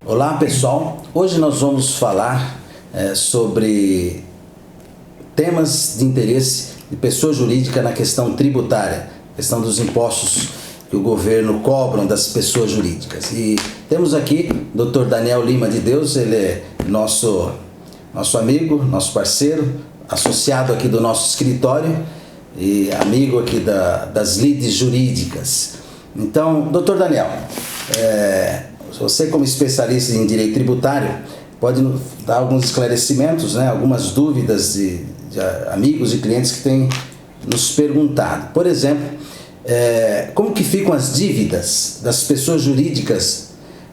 Olá pessoal, hoje nós vamos falar sobre temas de interesse de pessoa jurídica na questão tributária, questão dos impostos que o governo cobra das pessoas jurídicas. E temos aqui o Dr. Daniel Lima de Deus, ele é nosso amigo, nosso parceiro, associado aqui do nosso escritório e amigo aqui das lides jurídicas. Então, Dr. Daniel, você como especialista em direito tributário, pode dar alguns esclarecimentos, né, algumas dúvidas de amigos e clientes que têm nos perguntado. Por exemplo, como que ficam as dívidas das pessoas jurídicas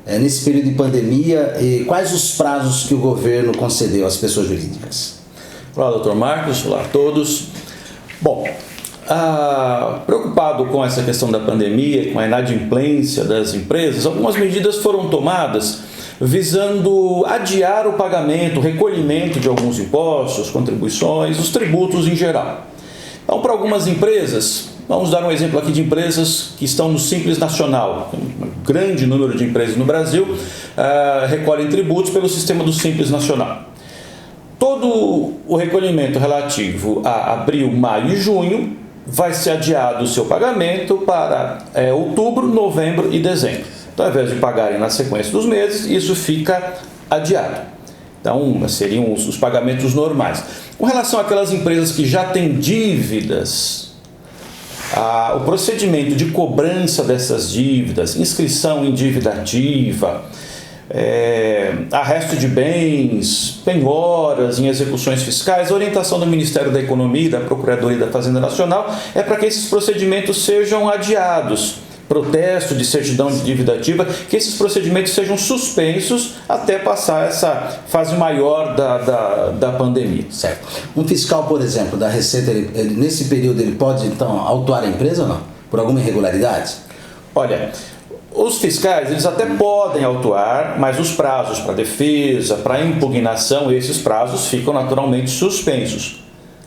nesse período de pandemia e quais os prazos que o governo concedeu às pessoas jurídicas? Olá, doutor Marcos. Olá a todos. Bom, preocupado com essa questão da pandemia, com a inadimplência das empresas, algumas medidas foram tomadas visando adiar o pagamento, o recolhimento de alguns impostos, contribuições, os tributos em geral. Então, para algumas empresas, vamos dar um exemplo aqui de empresas que estão no Simples Nacional, um grande número de empresas no Brasil recolhem tributos pelo sistema do Simples Nacional. Todo o recolhimento relativo a abril, maio e junho vai ser adiado o seu pagamento para outubro, novembro e dezembro. Então, ao invés de pagarem na sequência dos meses, isso fica adiado. Então, seriam os pagamentos normais. Com relação àquelas empresas que já têm dívidas, o procedimento de cobrança dessas dívidas, inscrição em dívida ativa, arresto de bens, penhoras em execuções fiscais, a orientação do Ministério da Economia e da Procuradoria da Fazenda Nacional é para que esses procedimentos sejam adiados. Protesto de certidão de dívida ativa, que esses procedimentos sejam suspensos até passar essa fase maior da pandemia. Certo. Um fiscal, por exemplo, da Receita, ele, nesse período, ele pode, então, autuar a empresa ou não? Por alguma irregularidade? Olha, os fiscais, eles até podem autuar, mas os prazos para defesa, para impugnação, esses prazos ficam naturalmente suspensos.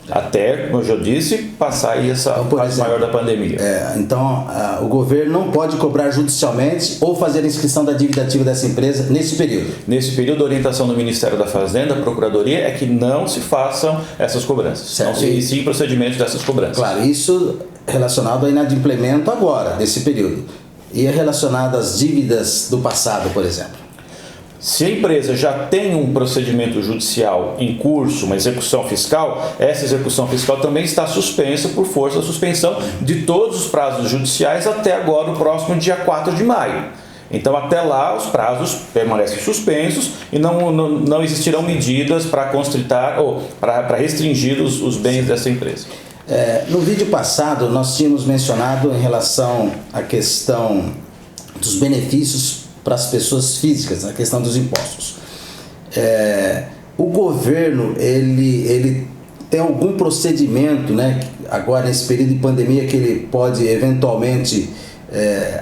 Até, como eu já disse, passar aí essa fase maior da pandemia. Então, o governo não pode cobrar judicialmente ou fazer a inscrição da dívida ativa dessa empresa nesse período? Nesse período, a orientação do Ministério da Fazenda, da Procuradoria, é que não se façam essas cobranças. Certo. Não se iniciem procedimentos dessas cobranças. Claro, isso relacionado ao inadimplemento agora, desse período. E é relacionado às dívidas do passado, por exemplo? Se a empresa já tem um procedimento judicial em curso, uma execução fiscal, essa execução fiscal também está suspensa por força da suspensão de todos os prazos judiciais até agora, o próximo dia 4 de maio. Então, até lá, os prazos permanecem suspensos e não existirão medidas para constritar ou para restringir os bens dessa empresa. No vídeo passado, nós tínhamos mencionado em relação à questão dos benefícios para as pessoas físicas, a questão dos impostos. O governo, ele tem algum procedimento, né, agora nesse período de pandemia, que ele pode eventualmente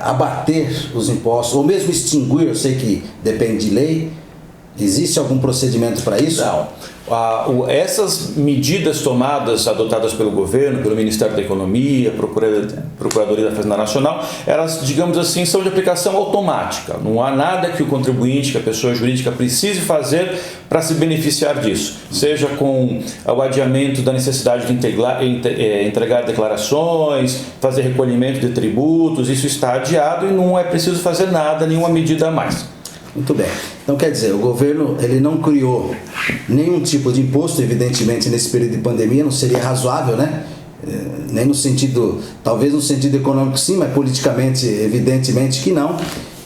abater os impostos, ou mesmo extinguir, eu sei que depende de lei. Existe algum procedimento para isso? Não. Essas medidas tomadas, adotadas pelo governo, pelo Ministério da Economia, Procuradoria da Fazenda Nacional, elas, digamos assim, são de aplicação automática. Não há nada que o contribuinte, que a pessoa jurídica precise fazer para se beneficiar disso. Seja com o adiamento da necessidade de entregar declarações, fazer recolhimento de tributos, isso está adiado e não é preciso fazer nada, nenhuma medida a mais. Muito bem. Então, quer dizer, o governo ele não criou nenhum tipo de imposto, evidentemente, nesse período de pandemia, não seria razoável, né? Nem no sentido, talvez no sentido econômico sim, mas politicamente, evidentemente que não.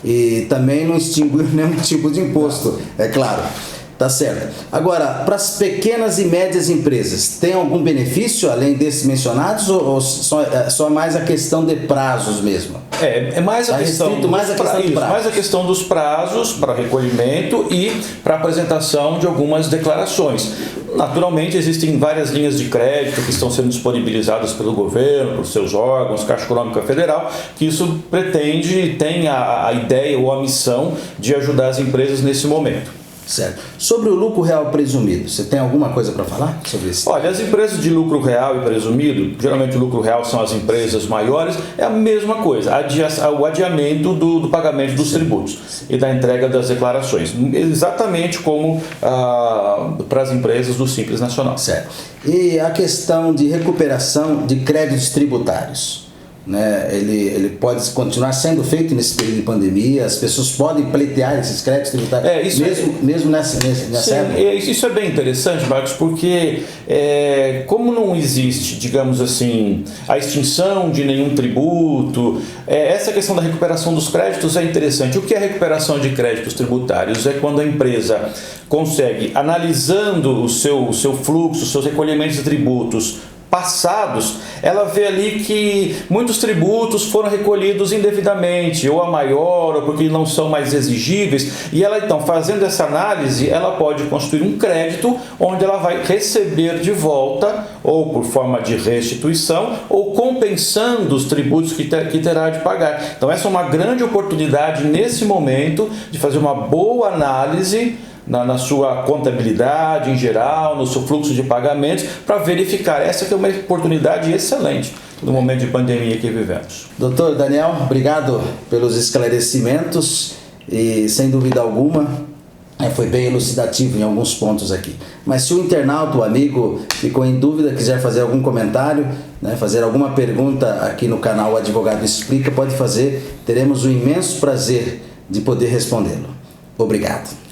E também não extinguiu nenhum tipo de imposto, é claro. Tá certo. Agora, para as pequenas e médias empresas, tem algum benefício além desses mencionados ou só mais a questão de prazos mesmo? É mais a questão dos prazos para recolhimento e para apresentação de algumas declarações. Naturalmente, existem várias linhas de crédito que estão sendo disponibilizadas pelo governo, por seus órgãos, Caixa Econômica Federal, que isso pretende, tem a ideia ou a missão de ajudar as empresas nesse momento. Certo. Sobre o lucro real presumido, você tem alguma coisa para falar sobre isso? Olha, as empresas de lucro real e presumido, geralmente o lucro real são as empresas maiores, é a mesma coisa, o adiamento do pagamento dos tributos e da entrega das declarações, exatamente como para as empresas do Simples Nacional. Certo. E a questão de recuperação de créditos tributários? Né, ele pode continuar sendo feito nesse período de pandemia, as pessoas podem pleitear esses créditos tributários, mesmo nessa época? Isso é bem interessante, Marcos, porque como não existe, digamos assim, a extinção de nenhum tributo, essa questão da recuperação dos créditos é interessante. O que é recuperação de créditos tributários? É quando a empresa consegue, analisando o seu fluxo, os seus recolhimentos de tributos passados, ela vê ali que muitos tributos foram recolhidos indevidamente, ou a maior, ou porque não são mais exigíveis, e ela então, fazendo essa análise, ela pode construir um crédito onde ela vai receber de volta, ou por forma de restituição, ou compensando os tributos que terá de pagar. Então essa é uma grande oportunidade nesse momento de fazer uma boa análise na sua contabilidade em geral, no seu fluxo de pagamentos, para verificar. Essa que é uma oportunidade excelente no momento de pandemia que vivemos. Doutor Daniel, obrigado pelos esclarecimentos e, sem dúvida alguma, foi bem elucidativo em alguns pontos aqui. Mas se o internauta, o amigo, ficou em dúvida, quiser fazer algum comentário, fazer alguma pergunta aqui no canal O Advogado Explica, pode fazer. Teremos o imenso prazer de poder respondê-lo. Obrigado.